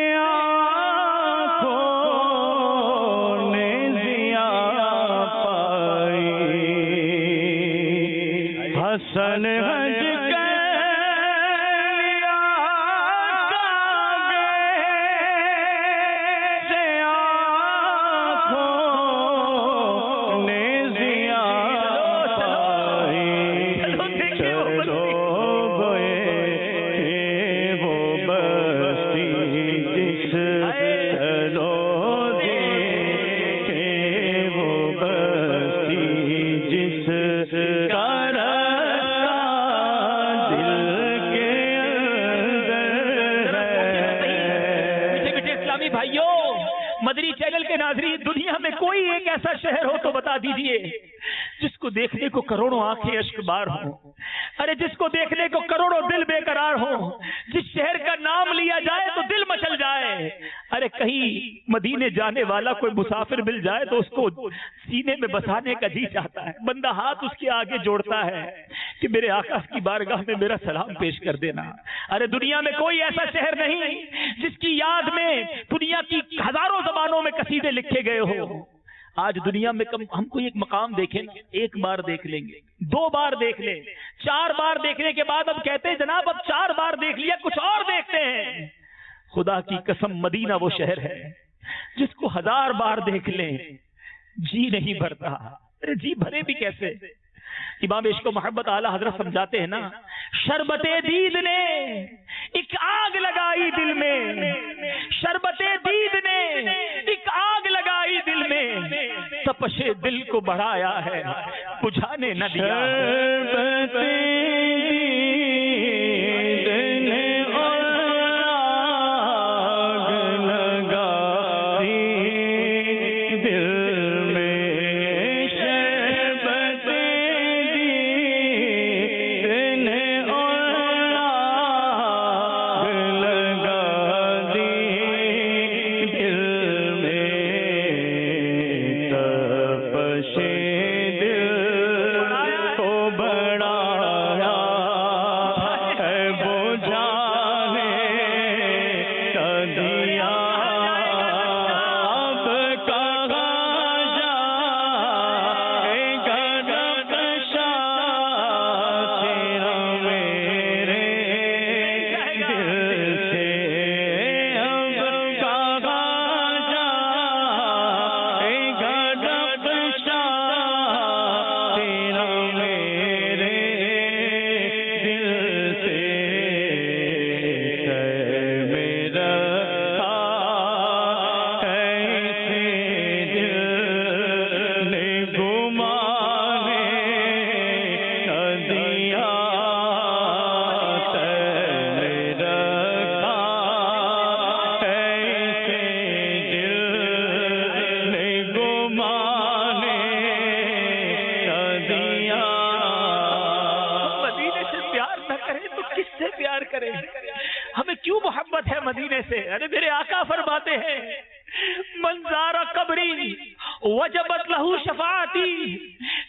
آنکھوں نے ضیا پائی. حسن حج مدری چینل کے ناظرین, دنیا میں کوئی ایک ایسا شہر ہو تو بتا دیجئے جس کو دیکھنے کو کروڑوں آنکھیں اشک بار ہوں. ارے جس کو دیکھنے کو کروڑوں دل بے قرار ہوں, جس شہر کا نام لیا جائے تو دل مچل جائے. ارے کہیں مدینے جانے والا کوئی مسافر مل جائے تو اس کو سینے میں بسانے کا جی چاہتا ہے. بندہ ہاتھ اس کے آگے جوڑتا ہے کہ میرے آقا کی بارگاہ میں میرا سلام پیش کر دینا. ارے دنیا میں کوئی ایسا شہر نہیں جس کی یاد میں دنیا کی ہزاروں زبانوں میں قصیدے لکھے گئے ہو. آج دنیا میں ہم کو ایک مقام دیکھیں, ایک بار دیکھ لیں گے, 2 بار دیکھ لیں, 4 بار دیکھنے کے بعد اب کہتے ہیں جناب اب 4 بار دیکھ لیا, کچھ اور دیکھتے ہیں. خدا کی قسم مدینہ وہ شہر ہے جس کو 1000 بار دیکھ لیں جی نہیں بھرتا. ارے جی بھرے بھی کیسے. امام عشق و محبت اعلیٰ حضرت سمجھاتے ہیں نا, شربت دید نے ایک آگ لگائی دل میں, شربت دید نے ایک آگ لگائی دل میں, تپش دل کو بڑھایا ہے بجھانے نہ دیا. شربت دل کیوں محبت ہے مدینے سے؟ ارے میرے آقا فرماتے ہیں من زار قبری وجبت لہو شفاعتی،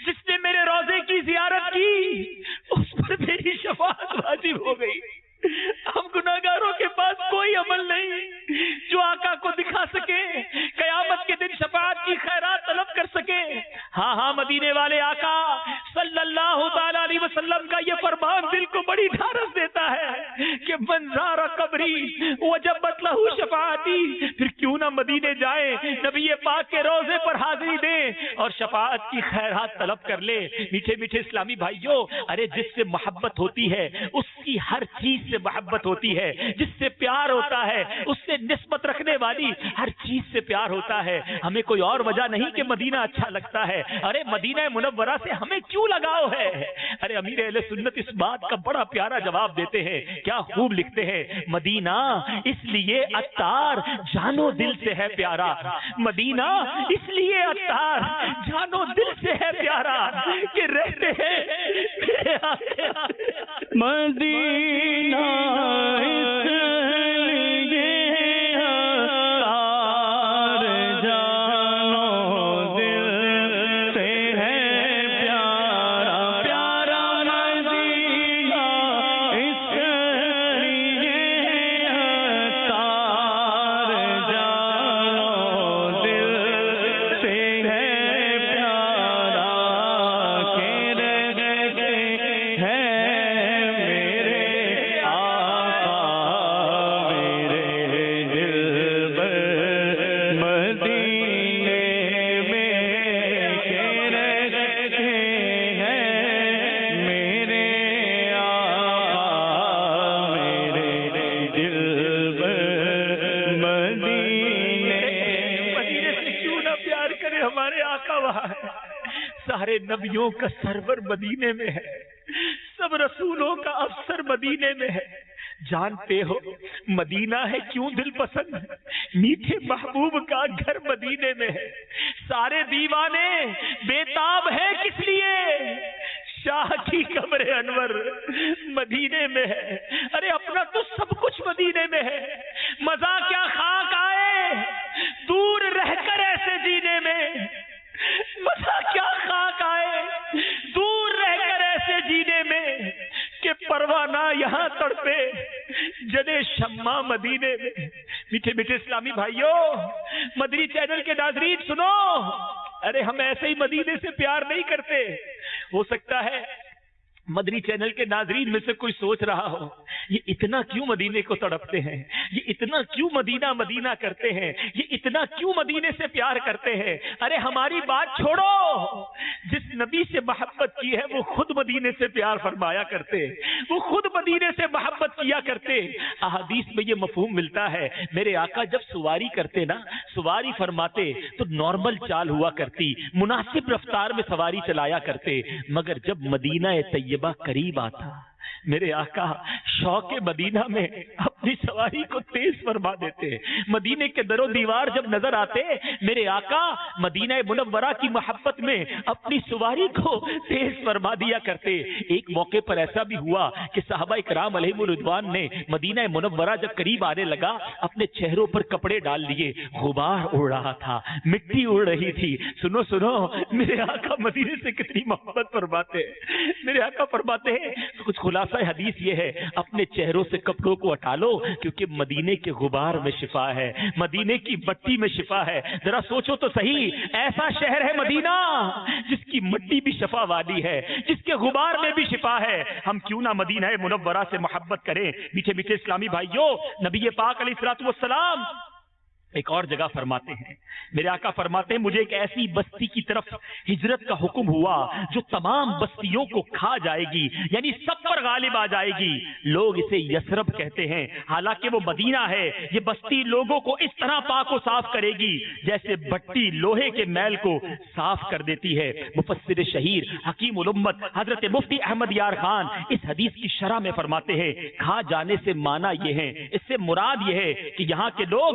جس نے میرے روضے کی زیارت کی اس پر میری شفاعت واجب ہو گئی۔ ہم گناہگاروں کے پاس کوئی عمل نہیں جو آقا کو دکھا سکے، قیامت کے دن شفاعت کی خیرات طلب کر سکے۔ ہاں ہاں، مدینے والے آقا صلی اللہ تعالی علیہ وسلم کا یہ فرمان دل کو بڑی ڈھارس دیتا ہے کہ من زار قبری وجبت لہو شفاعتی، پھر کیوں نہ مدینے جائیں، نبی پاک کے روضے پر حاضری دیں اور شفاعت کی خیرات طلب کر لے۔ میٹھے میٹھے اسلامی بھائیوں، ارے جس سے محبت ہوتی ہے اس کی ہر چیز سے محبت ہوتی ہے، جس سے پیار ہوتا ہے اس سے نسبت رکھنے والی ہر چیز سے پیار ہوتا ہے۔ ہمیں کوئی اور وجہ نہیں کہ مدینہ اچھا لگتا ہے، ارے مدینہ منورہ سے ہمیں کیوں لگاؤ ہے؟ ارے امیر اہل سنت اس بات کا بڑا پیارا جواب دیتے ہیں، کیا خوب لکھتے ہیں، مدینہ اس لیے عطار جانو دل سے ہے پیارا، مدینہ اس لیے عطار جانو دل سے ہے پیارا کہ رہتے ہیں میرے آقا۔ مدینہ اس لیے عطار جانو دل سے ہے پیارا، پیارا مدینہ اس لیے عطار جانو دل سے ہے پیارا کہ رہتے ہیں سارے نبیوں کا سرور مدینے میں ہے، سب رسولوں کا افسر مدینے میں ہے۔ جانتے ہو مدینہ ہے کیوں دل پسند، میٹھے محبوب کا گھر مدینے میں ہے۔ سارے دیوانے بےتاب ہیں کس لیے؟ شاہ کی قبر انور مدینے میں ہے۔ ارے اپنا تو سب کچھ مدینے میں ہے، مزہ کیا خاک آئے دور رہ کر ایسے جینے میں، مزہ کیا خاک آئے دور رہ کر ایسے جینے میں کہ پروانہ یہاں تڑپے جنے شمع مدینے میں۔ میٹھے میٹھے اسلامی بھائیوں، مدنی چینل کے ناظرین سنو، ارے ہم ایسے ہی مدینے سے پیار نہیں کرتے۔ ہو سکتا ہے مدنی چینل کے ناظرین میں سے کوئی سوچ رہا ہو یہ اتنا کیوں مدینے کو تڑپتے ہیں، یہ اتنا کیوں مدینہ مدینہ کرتے ہیں، یہ اتنا کیوں مدینے سے پیار کرتے ہیں؟ ارے ہماری بات چھوڑو، جس نبی سے محبت کی ہے وہ خود مدینے سے پیار فرمایا کرتے، وہ خود مدینے سے محبت کیا کرتے۔ احادیث میں یہ مفہوم ملتا ہے، میرے آقا جب سواری کرتے نا، سواری فرماتے تو نارمل چال ہوا کرتی، مناسب رفتار میں سواری چلایا کرتے، مگر جب مدینہ طیبہ قریب آتا میرے آقا شوق مدینہ میں اپنی سواری کو تیز فرما دیتے۔ مدینے کے در و دیوار جب نظر آتے میرے آقا مدینہ منورہ کی محبت میں اپنی سواری کو تیز فرما دیا کرتے۔ ایک موقع پر ایسا بھی ہوا کہ صحابہ کرام علیہم الرضوان نے مدینہ منورہ جب قریب آنے لگا اپنے چہروں پر کپڑے ڈال لیے، غبار اڑ رہا تھا، مٹی اڑ رہی تھی۔ سنو سنو، میرے آقا مدینے سے کتنی محبت فرماتے ہیں۔ میرے آقا فرماتے ہیں کچھ خلاصہ حدیث یہ ہے، اپنے چہروں سے کپڑوں کو ہٹا لو کیونکہ مدینے کے غبار میں شفا ہے، مدینے کی مٹی میں شفا ہے۔ ذرا سوچو تو صحیح، ایسا شہر ہے مدینہ جس کی مٹی بھی شفا والی ہے، جس کے غبار میں بھی شفا ہے۔ ہم کیوں نہ مدینہ منورہ سے محبت کریں؟ میٹھے میٹھے اسلامی بھائیوں، نبی پاک علیہ الصلوۃ والسلام ایک اور جگہ فرماتے ہیں، میرے آقا فرماتے ہیں مجھے ایک ایسی بستی کی طرف ہجرت کا حکم ہوا جو تمام بستیوں کو کھا جائے گی، یعنی سب پر غالب آ جائے گی۔ لوگ اسے یثرب کہتے ہیں، حالانکہ وہ مدینہ ہے۔ یہ بستی لوگوں کو اس طرح پاک و صاف کرے گی جیسے بٹی لوہے کے میل کو صاف کر دیتی ہے۔ مفسر شہیر حکیم الامت حضرت مفتی احمد یار خان اس حدیث کی شرح میں فرماتے ہیں کھا جانے سے معنی یہ ہے، اس سے مراد یہ ہے کہ یہاں کے لوگ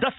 10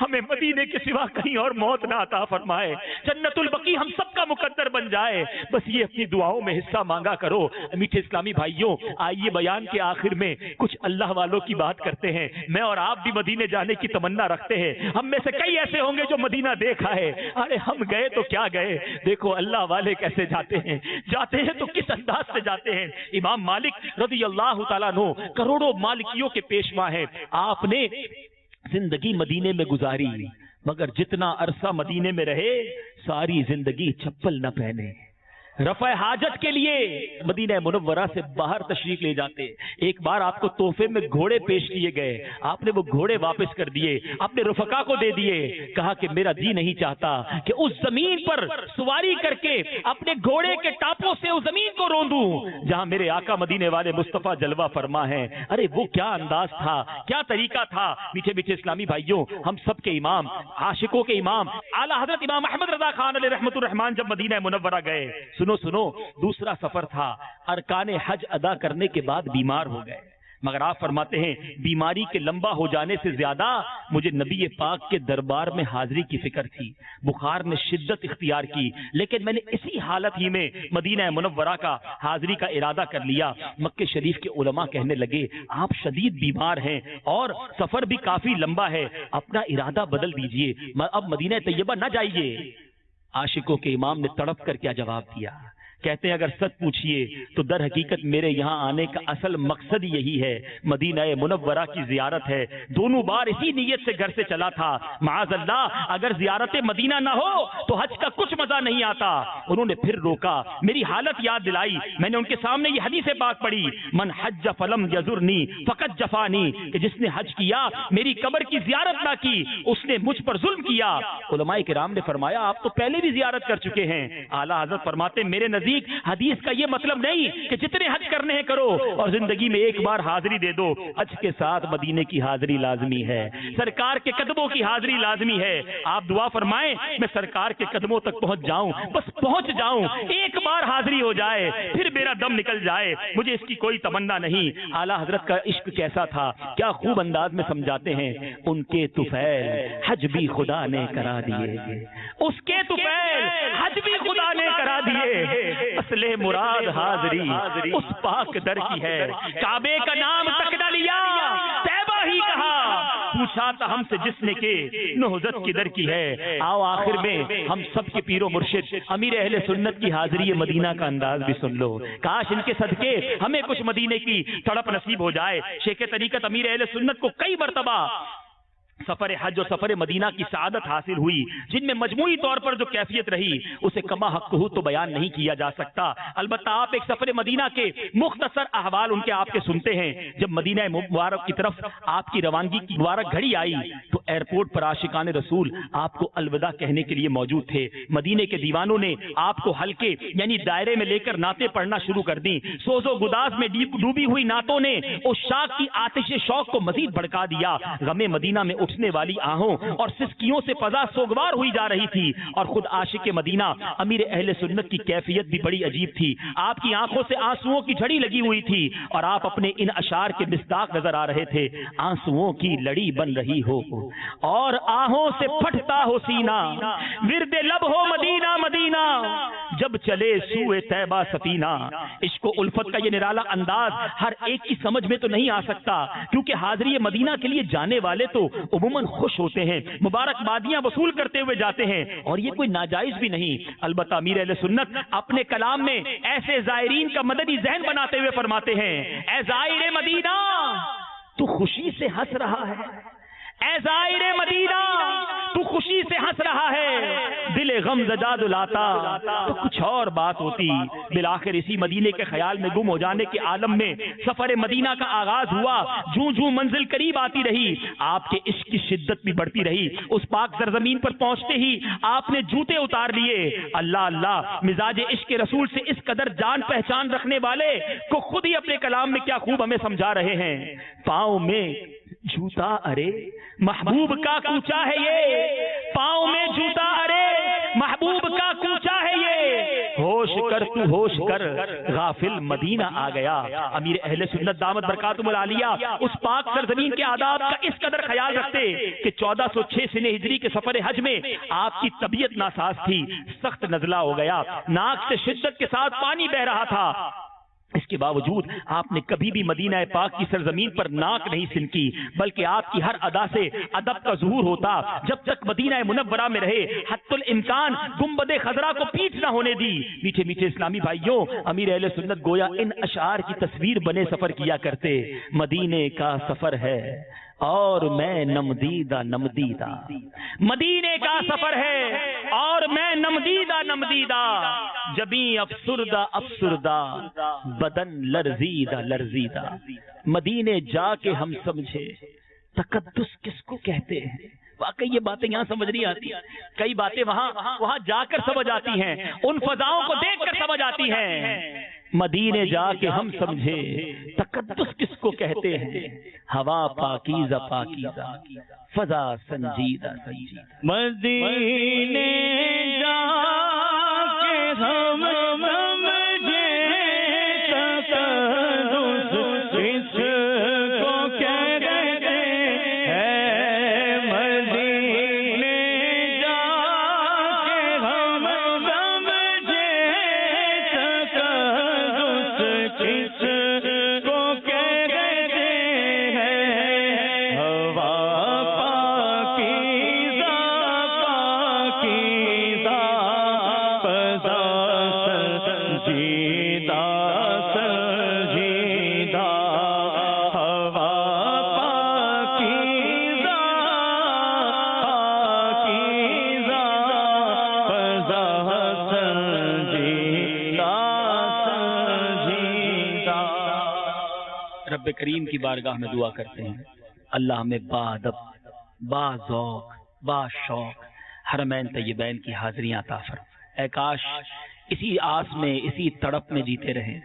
ہمیں مدینے کے سوا کہیں اور موت نہ عطا فرمائے، جنت البقیع ہم سب کا مقدر بن جائے، بس یہ اپنی دعاؤں میں حصہ مانگا کرو۔ میٹھے اسلامی بھائیوں، آئیے بیان کے آخر میں کچھ اللہ والوں کی بات کرتے ہیں۔ میں اور آپ بھی مدینے جانے کی تمنا رکھتے ہیں، ہم میں سے کئی ایسے ہوں گے جو مدینہ دیکھا ہے، ارے ہم گئے تو کیا گئے، دیکھو اللہ والے کیسے جاتے ہیں تو کس انداز سے جاتے ہیں۔ امام مالک رضی اللہ تعالیٰ عنہ کروڑوں مالکیوں کے پیشوا ہیں، آپ نے زندگی مدینے میں گزاری، مگر جتنا عرصہ مدینے میں رہے ساری زندگی چپل نہ پہنے، رفع حاجت کے لیے مدینہ منورہ سے باہر تشریف لے جاتے۔ ایک بار آپ کو تحفے میں گھوڑے پیش کیے گئے، آپ نے وہ گھوڑے واپس کر دیے، اپنے رفقا کو دے دیے، کہا کہ میرا جی نہیں چاہتا کہ اس زمین پر سواری کر کے اپنے گھوڑے کے ٹاپوں سے اس زمین کو روندوں جہاں میرے آقا مدینے والے مصطفیٰ جلوہ فرما ہے۔ ارے وہ کیا انداز تھا، کیا طریقہ تھا۔ میٹھے میٹھے اسلامی بھائیوں، ہم سب کے امام، عاشقوں کے امام اعلیٰ حضرت امام احمد رضا خان علیہ رحمت الرحمان جب مدینہ منورہ گئے، سنو دوسرا سفر تھا، ارکان حج ادا کرنے کے بعد بیمار ہو گئے، مگر آپ فرماتے ہیں بیماری کے لمبا ہو جانے سے زیادہ مجھے نبی پاک کے دربار میں حاضری کی فکر تھی، بخار نے شدت اختیار کی، لیکن میں نے اسی حالت ہی میں مدینہ منورہ کا حاضری کا ارادہ کر لیا۔ مکہ شریف کے علماء کہنے لگے آپ شدید بیمار ہیں اور سفر بھی کافی لمبا ہے، اپنا ارادہ بدل دیجئے، اب مدینہ طیبہ نہ جائیے۔ عاشقوں کے امام نے تڑپ کر کیا جواب دیا، کہتے ہیں اگر سچ پوچھئے تو در حقیقت میرے یہاں آنے کا اصل مقصد یہی ہے، مدینہ منورہ کی زیارت ہے، دونوں بار اسی نیت سے گھر سے چلا تھا، معاذ اللہ اگر زیارت مدینہ نہ ہو تو حج کا کچھ مزہ نہیں آتا۔ انہوں نے پھر روکا، میری حالت یاد دلائی، میں نے ان کے سامنے یہ حدیث پاک پڑھی، من حج فلم یزرنی فقط جفانی، کہ جس نے حج کیا میری قبر کی زیارت نہ کی اس نے مجھ پر ظلم کیا۔ علماء کرام نے فرمایا آپ تو پہلے بھی زیارت کر چکے ہیں۔ اعلیٰ حضرت فرماتے میرے نزدیک حدیث کا یہ مطلب نہیں کہ جتنے حج کرنے ہیں کرو اور زندگی میں ایک بار حاضری دے دو، حج کے ساتھ مدینے کی حاضری لازمی ہے، سرکار کے قدموں کی حاضری لازمی ہے۔ آپ دعا فرمائیں میں سرکار کے قدموں تک پہنچ جاؤں، بس پہنچ جاؤں، ایک بار حاضری ہو جائے پھر میرا دم نکل جائے، مجھے اس کی کوئی تمنا نہیں۔ اعلیٰ حضرت کا عشق کیسا تھا، کیا خوب انداز میں سمجھاتے ہیں، ان کے طفیل حج بھی خدا نے کرا دیے، اس کے طفیل حج بھی خدا نے کرا دیے، اصل مراد حاضری اس پاک در کی ہے، کعبے کا نام تک نہ لیا طیبہ ہی کہا، پوچھا تھا ہم سے جس نے کہ نہضت کی در کی ہے۔ آؤ آخر میں ہم سب کے پیر و مرشد امیر اہل سنت کی حاضری مدینہ کا انداز بھی سن لو، کاش ان کے صدقے ہمیں کچھ مدینے کی تڑپ نصیب ہو جائے۔ شیخ طریقت امیر اہل سنت کو کئی مرتبہ سفر حج اور سفر مدینہ کی سعادت حاصل ہوئی، جن میں مجموعی طور پر جو کیفیت رہی اسے کما حق ہو تو بیان نہیں کیا جا سکتا۔ البتہ آپ ایک سفر مدینہ کے مختصر احوال ان کے آپ کے سنتے ہیں۔ جب مدینہ مبارک کی طرف آپ کی روانگی کی مبارک گھڑی آئی تو ایئرپورٹ پر عاشقان رسول آپ کو الوداع کہنے کے لیے موجود تھے۔ مدینے کے دیوانوں نے آپ کو ہلکے یعنی دائرے میں لے کر نعتیں پڑھنا شروع کر دیں، سوز و گداز میں ڈوبی ہوئی نعتوں نے اس شاخ کی آتش شوق کو مزید بھڑکا دیا۔ غم مدینہ میں اٹھنے والی آہوں اور سسکیوں سے فضا سوگوار ہوئی جا رہی تھی، اور خود عاشق مدینہ امیر اہل سنت کی کیفیت بھی بڑی عجیب تھی۔ آپ کی آنکھوں سے آنسوؤں کی جھڑی لگی ہوئی تھی اور آپ اپنے ان اشعار کے مصداق نظر آ رہے تھے، آنسوؤں کی لڑی بن رہی ہو اور آہوں سے پھٹتا ہو سینہ، ورد لب ہو مدینہ مدینہ، جب چلے سوئے طیبہ سفینہ۔ عشق و الفت کا یہ نرالا انداز ہر ایک کی سمجھ میں تو نہیں آ سکتا، کیونکہ حاضری مدینہ کے لیے جانے والے تو عموماً خوش ہوتے ہیں، مبارکبادیاں وصول کرتے ہوئے جاتے ہیں، اور یہ کوئی ناجائز بھی نہیں۔ البتہ امیر اہل سنت اپنے کلام میں ایسے زائرین کا مدنی ذہن بناتے ہوئے فرماتے ہیں، اے زائر مدینہ تو خوشی سے ہنس رہا ہے، اے زائر مدینہ تو خوشی سے ہنس رہا ہے، دل غم زدہ دلاتا تو کچھ اور بات ہوتی۔ بالآخر اسی مدینے کے خیال میں گم ہو جانے کے عالم میں سفر مدینہ کا آغاز ہوا۔ جوں جوں منزل قریب آتی رہی آپ کے عشق کی شدت بھی بڑھتی رہی۔ اس پاک سرزمین پر پہنچتے ہی آپ نے جوتے اتار لیے۔ اللہ اللہ، مزاج عشق رسول سے اس قدر جان پہچان رکھنے والے کو خود ہی اپنے کلام میں کیا خوب ہمیں سمجھا رہے ہیں۔ پاؤں میں جوتا ارے محبوب کا کوچا ہے یہ، پاؤں میں جوتا ارے محبوب کا کوچا ہے یہ، ہو ہوش کر غافل مدینہ آ گیا. امیر اہل سنت دامت برکاتہم العالیہ اس پاک سرزمین کے آداب کا اس قدر خیال رکھتے کہ 1406 سنہ ہجری کے سفر حج میں آپ کی طبیعت ناساز تھی, سخت نزلہ ہو گیا, ناک سے شدت کے ساتھ پانی بہ رہا تھا. اس کے باوجود آپ نے کبھی بھی مدینہ پاک کی سرزمین پر ناک نہیں سنکی, بلکہ آپ کی ہر ادا سے ادب کا ظہور ہوتا. جب تک مدینہ منورہ میں رہے حتی الامکان گنبد خضرا کو پیٹ نہ ہونے دی. میٹھے میٹھے اسلامی بھائیوں, امیر اہل سنت گویا ان اشعار کی تصویر بنے سفر کیا کرتے. مدینے کا سفر ہے اور میں نمدیدہ, مدینے کا سفر ہے اور میں نمدیدہ, جبیں افسردہ بدن لرزیدہ. مدینے جا کے ہم سمجھے تقدس کس کو کہتے ہیں. واقعی یہ باتیں یہاں سمجھ نہیں آتی, کئی باتیں وہاں جا کر سمجھ آتی ہیں, ان فضاؤں کو دیکھ کر سمجھ آتی ہیں. مدینے جا کے ہم سمجھے تقدس کس کو کہتے ہیں. ہوا پاکیزہ فضا سنجیدہ. مدینے جا کے ہم سمجھے تقدس کس کو کہتے ہیں. مدینے جا کے ہم سمجھے تقدس کس کو کہتے ہیں. ہوا پاکیزہ فضا سنجیدہ, ہوا پاکیزہ فضا سنجیدہ. رب کریم کی بارگاہ میں دعا کرتے ہیں, اللہ ہمیں با ادب, با ذوق, با شوق حرمین طیبین کی حاضریاں عطا فرما. اے کاش اسی آس میں, اسی تڑپ میں جیتے رہیں,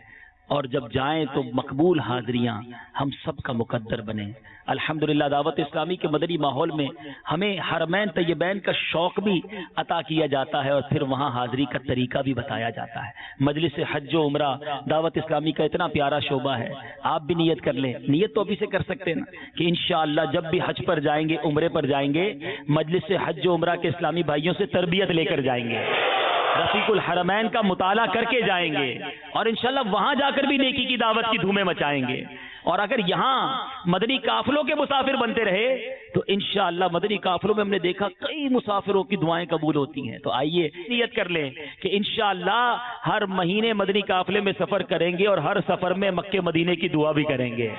اور جب جائیں تو مقبول حاضریاں ہم سب کا مقدر بنے. الحمدللہ دعوت اسلامی کے مدنی ماحول میں ہمیں حرمین طیبین کا شوق بھی عطا کیا جاتا ہے, اور پھر وہاں حاضری کا طریقہ بھی بتایا جاتا ہے. مجلس حج و عمرہ دعوت اسلامی کا اتنا پیارا شعبہ ہے, آپ بھی نیت کر لیں. نیت تو ابھی سے کر سکتے ہیں نا کہ انشاءاللہ جب بھی حج پر جائیں گے, عمرے پر جائیں گے, مجلس حج و عمرہ کے اسلامی بھائیوں سے تربیت لے کر جائیں گے, رفیق الحرمین کا مطالعہ کر کے جائیں گے, اور انشاءاللہ وہاں جا کر بھی نیکی کی دعوت کی دھومیں مچائیں گے. اور اگر یہاں مدنی قافلوں کے مسافر بنتے رہے تو انشاءاللہ مدنی قافلوں میں ہم نے دیکھا کئی مسافروں کی دعائیں قبول ہوتی ہیں. تو آئیے نیت کر لیں کہ انشاءاللہ ہر مہینے مدنی قافلے میں سفر کریں گے, اور ہر سفر میں مکے مدینے کی دعا بھی کریں گے.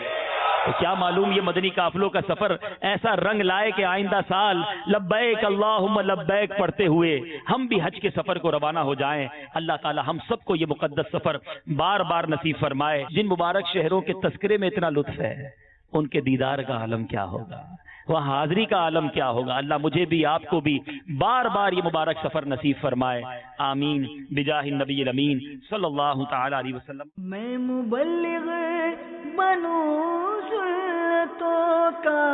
تو کیا معلوم یہ مدنی قافلوں کا سفر ایسا رنگ لائے کہ آئندہ سال لبیک اللہم لبیک پڑھتے ہوئے ہم بھی حج کے سفر کو روانہ ہو جائیں. اللہ تعالی ہم سب کو یہ مقدس سفر بار بار نصیب فرمائے. جن مبارک شہروں کے تذکرے میں اتنا لطف ہے, ان کے دیدار کا عالم کیا ہوگا, وہ حاضری کا عالم کیا ہوگا. اللہ مجھے بھی آپ کو بھی بار بار یہ مبارک سفر نصیب فرمائے. آمین بجاہ النبی الامین صلی اللہ تعالی علیہ وسلم. میں مبلغ بنوں سنتوں کا,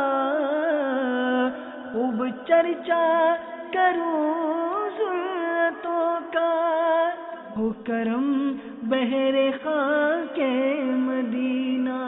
خوب چرچا کروں سنتوں کا, ہو کرم بہر خاک مدینہ